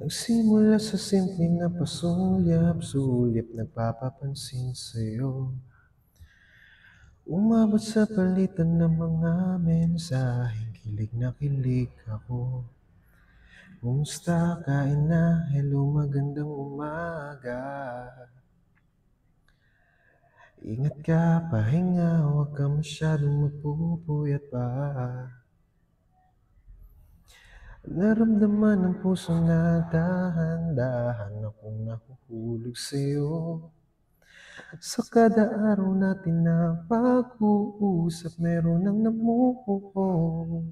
Nagsimula sa simpleng na pasulyap-sulyap, nagpapapansin sa'yo. Umabot sa palitan ng mga mensaheng kilig na kilig ako. Kumusta, kain na, hello, magandang umaga. Ingat ka, pahinga, huwag ka masyadong magpupuyat pa. Naramdaman ng pusong na dahan-dahan akong nahuhulog sa'yo. Sa kada araw natin na pag-uusap, meron nang namumuo.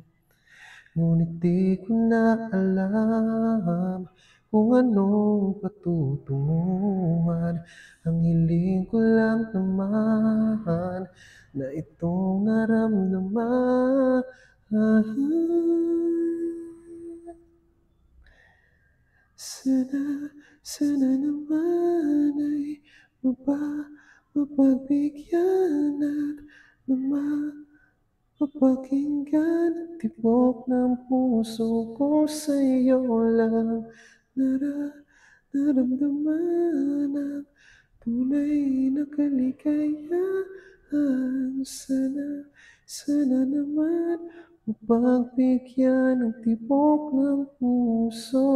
Ngunit di ko na alam kung anong patutunguhan. Ang hiling ko lang naman na itong naramdaman. Sana, sana naman ay mapagbigyan at mapapakinggan ang tibok ng puso ko sa'yo lang naramdaman ang tunay na kaligayahan. Sana, sana naman mapagbigyan ng tibok ng puso.